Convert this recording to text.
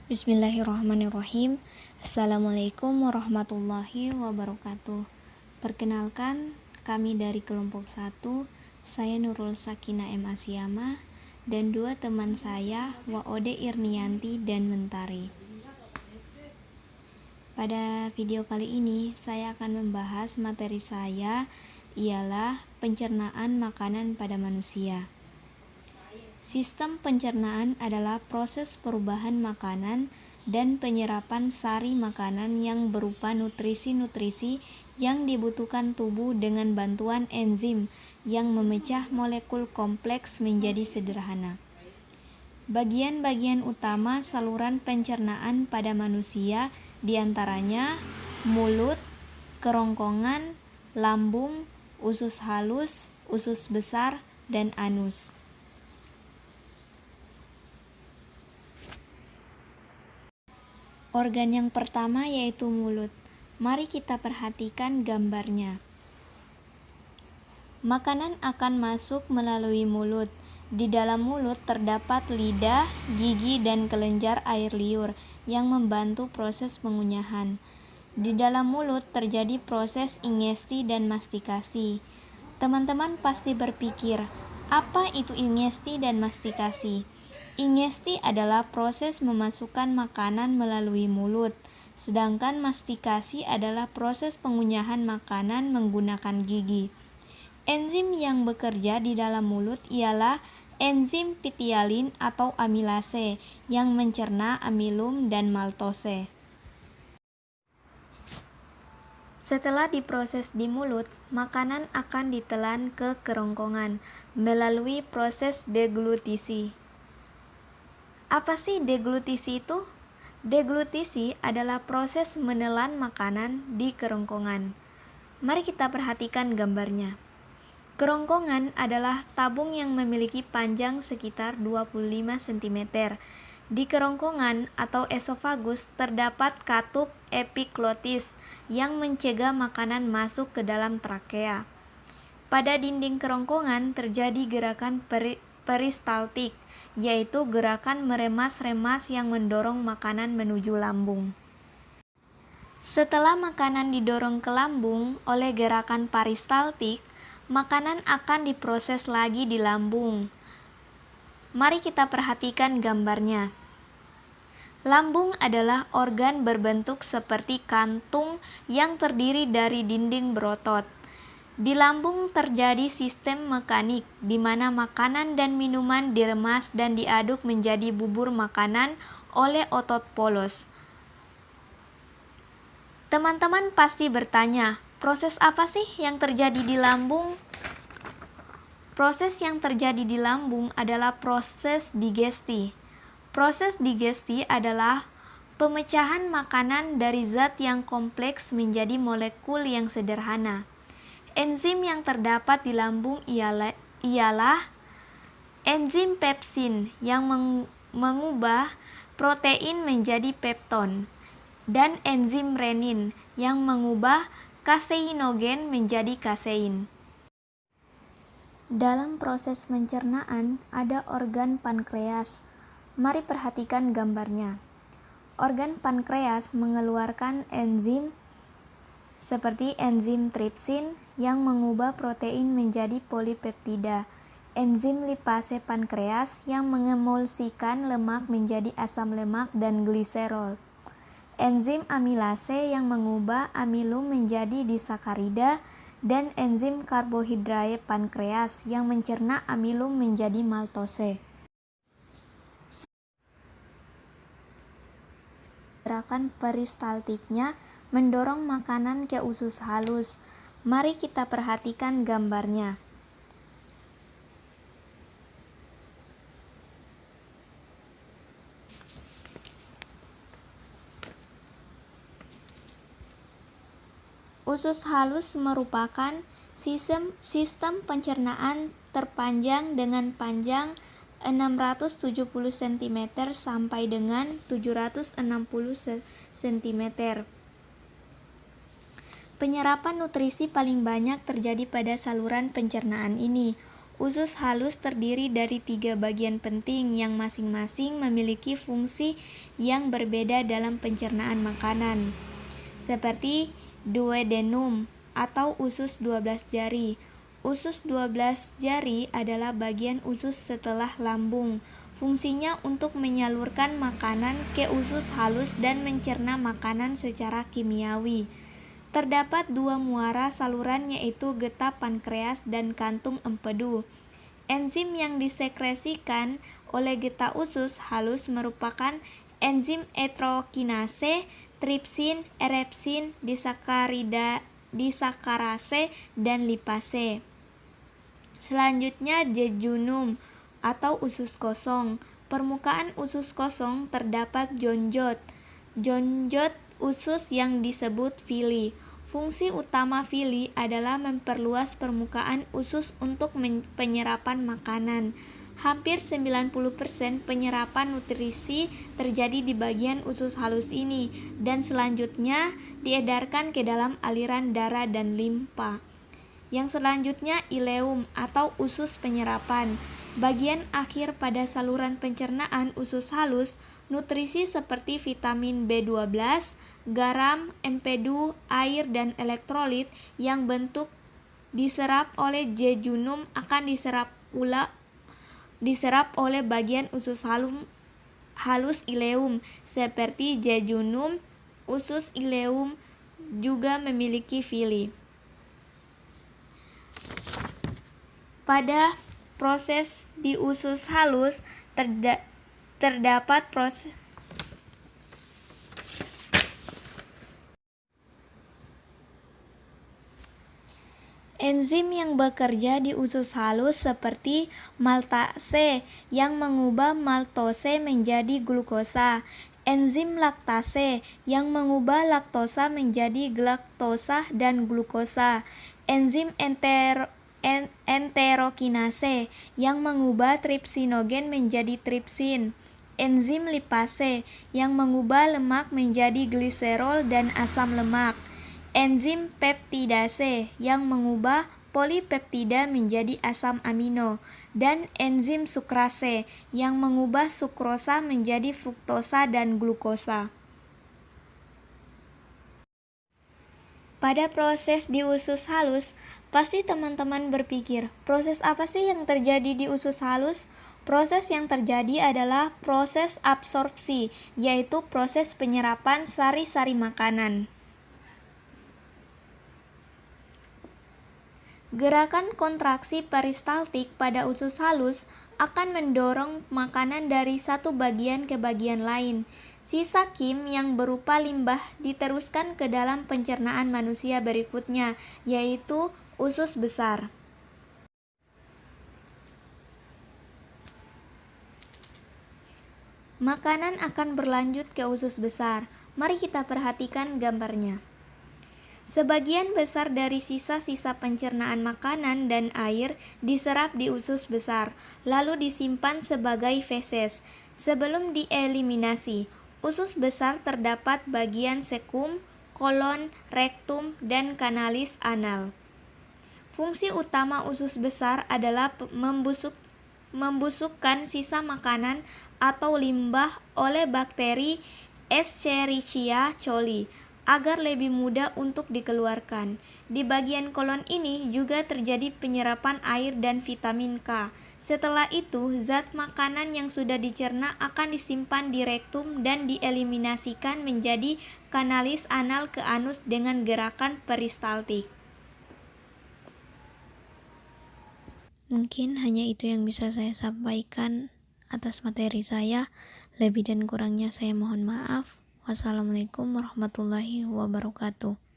Bismillahirrahmanirrahim. Assalamualaikum warahmatullahi wabarakatuh. Perkenalkan, kami dari kelompok 1, saya Nurul Sakinah M. Asyama, dan dua teman saya, Waode Irnianti dan Mentari. Pada video kali ini, saya akan membahas materi saya, ialah pencernaan makanan pada manusia. Sistem pencernaan adalah proses perubahan makanan dan penyerapan sari makanan yang berupa nutrisi-nutrisi yang dibutuhkan tubuh dengan bantuan enzim yang memecah molekul kompleks menjadi sederhana. Bagian-bagian utama saluran pencernaan pada manusia diantaranya mulut, kerongkongan, lambung, usus halus, usus besar, dan anus. Organ yang pertama yaitu mulut. Mari kita perhatikan gambarnya. Makanan akan masuk melalui mulut. Di dalam mulut terdapat lidah, gigi, dan kelenjar air liur yang membantu proses pengunyahan. Di dalam mulut terjadi proses ingesti dan mastikasi. Teman-teman pasti berpikir, apa itu ingesti dan mastikasi? Ingesti adalah proses memasukkan makanan melalui mulut, sedangkan mastikasi adalah proses pengunyahan makanan menggunakan gigi. Enzim yang bekerja di dalam mulut ialah enzim pitialin atau amilase yang mencerna amilum dan maltose. Setelah diproses di mulut, makanan akan ditelan ke kerongkongan melalui proses deglutisi. Apa sih deglutisi itu? Deglutisi adalah proses menelan makanan di kerongkongan. Mari kita perhatikan gambarnya. Kerongkongan adalah tabung yang memiliki panjang sekitar 25 cm. Di kerongkongan atau esofagus terdapat katup epiglotis yang mencegah makanan masuk ke dalam trakea. Pada dinding kerongkongan terjadi gerakan peristaltik, yaitu gerakan meremas-remas yang mendorong makanan menuju lambung. Setelah makanan didorong ke lambung oleh gerakan peristaltik, makanan akan diproses lagi di lambung. Mari kita perhatikan gambarnya. Lambung adalah organ berbentuk seperti kantung yang terdiri dari dinding berotot. Di lambung terjadi sistem mekanik di mana makanan dan minuman diremas dan diaduk menjadi bubur makanan oleh otot polos. Teman-teman pasti bertanya, proses apa sih yang terjadi di lambung? Proses yang terjadi di lambung adalah proses digesti. Proses digesti adalah pemecahan makanan dari zat yang kompleks menjadi molekul yang sederhana. Enzim yang terdapat di lambung ialah enzim pepsin yang mengubah protein menjadi pepton dan enzim renin yang mengubah kaseinogen menjadi kasein. Dalam proses pencernaan ada organ pankreas. Mari perhatikan gambarnya. Organ pankreas mengeluarkan enzim seperti enzim tripsin yang mengubah protein menjadi polipeptida, enzim lipase pankreas yang mengemulsikan lemak menjadi asam lemak dan gliserol, enzim amilase yang mengubah amilum menjadi disakarida, dan enzim karbohidrat pankreas yang mencerna amilum menjadi maltose. Gerakan peristaltiknya mendorong makanan ke usus halus. Mari kita perhatikan gambarnya. Usus halus merupakan sistem pencernaan terpanjang dengan panjang 670 cm sampai dengan 760 cm. Penyerapan nutrisi paling banyak terjadi pada saluran pencernaan ini. Usus halus terdiri dari 3 bagian penting yang masing-masing memiliki fungsi yang berbeda dalam pencernaan makanan, seperti duodenum atau usus 12 jari. Usus 12 jari adalah bagian usus setelah lambung. Fungsinya untuk menyalurkan makanan ke usus halus dan mencerna makanan secara kimiawi. Terdapat 2 muara saluran yaitu getah pankreas dan kantung empedu. Enzim yang disekresikan oleh getah usus halus merupakan enzim etrokinase, tripsin, erepsin, disakarase, dan lipase. Selanjutnya jejunum atau usus kosong. Permukaan usus kosong terdapat jonjot usus yang disebut villi. Fungsi utama villi adalah memperluas permukaan usus untuk penyerapan makanan. Hampir 90% penyerapan nutrisi terjadi di bagian usus halus ini dan selanjutnya diedarkan ke dalam aliran darah dan limpa. Yang selanjutnya ileum atau usus penyerapan. Bagian akhir pada saluran pencernaan usus halus, nutrisi seperti vitamin B12, garam, empedu, air, dan elektrolit yang bentuk diserap oleh jejunum akan diserap oleh bagian usus halus ileum seperti jejunum. Usus ileum juga memiliki villi. Pada proses di usus halus terdapat proses enzim yang bekerja di usus halus seperti maltase yang mengubah maltose menjadi glukosa, enzim laktase yang mengubah laktosa menjadi galaktosa dan glukosa, enzim enterokinase yang mengubah tripsinogen menjadi tripsin, enzim lipase yang mengubah lemak menjadi gliserol dan asam lemak, enzim peptidase yang mengubah polipeptida menjadi asam amino, dan enzim sukrase yang mengubah sukrosa menjadi fruktosa dan glukosa. Pada proses di usus halus, pasti teman-teman berpikir, proses apa sih yang terjadi di usus halus? Proses yang terjadi adalah proses absorpsi, yaitu proses penyerapan sari-sari makanan. Gerakan kontraksi peristaltik pada usus halus akan mendorong makanan dari satu bagian ke bagian lain. Sisa kim yang berupa limbah diteruskan ke dalam pencernaan manusia berikutnya, yaitu usus besar. Makanan akan berlanjut ke usus besar. Mari kita perhatikan gambarnya. Sebagian besar dari sisa-sisa pencernaan makanan dan air diserap di usus besar, lalu disimpan sebagai feses. Sebelum dieliminasi, usus besar terdapat bagian sekum, kolon, rektum, dan kanalis anal. Fungsi utama usus besar adalah membusukkan sisa makanan atau limbah oleh bakteri Escherichia coli agar lebih mudah untuk dikeluarkan. Di bagian kolon ini juga terjadi penyerapan air dan vitamin K. Setelah itu, zat makanan yang sudah dicerna akan disimpan di rektum dan dieliminasikan menjadi kanalis anal ke anus dengan gerakan peristaltik. Mungkin hanya itu yang bisa saya sampaikan atas materi saya. Lebih dan kurangnya saya mohon maaf. Wassalamualaikum warahmatullahi wabarakatuh.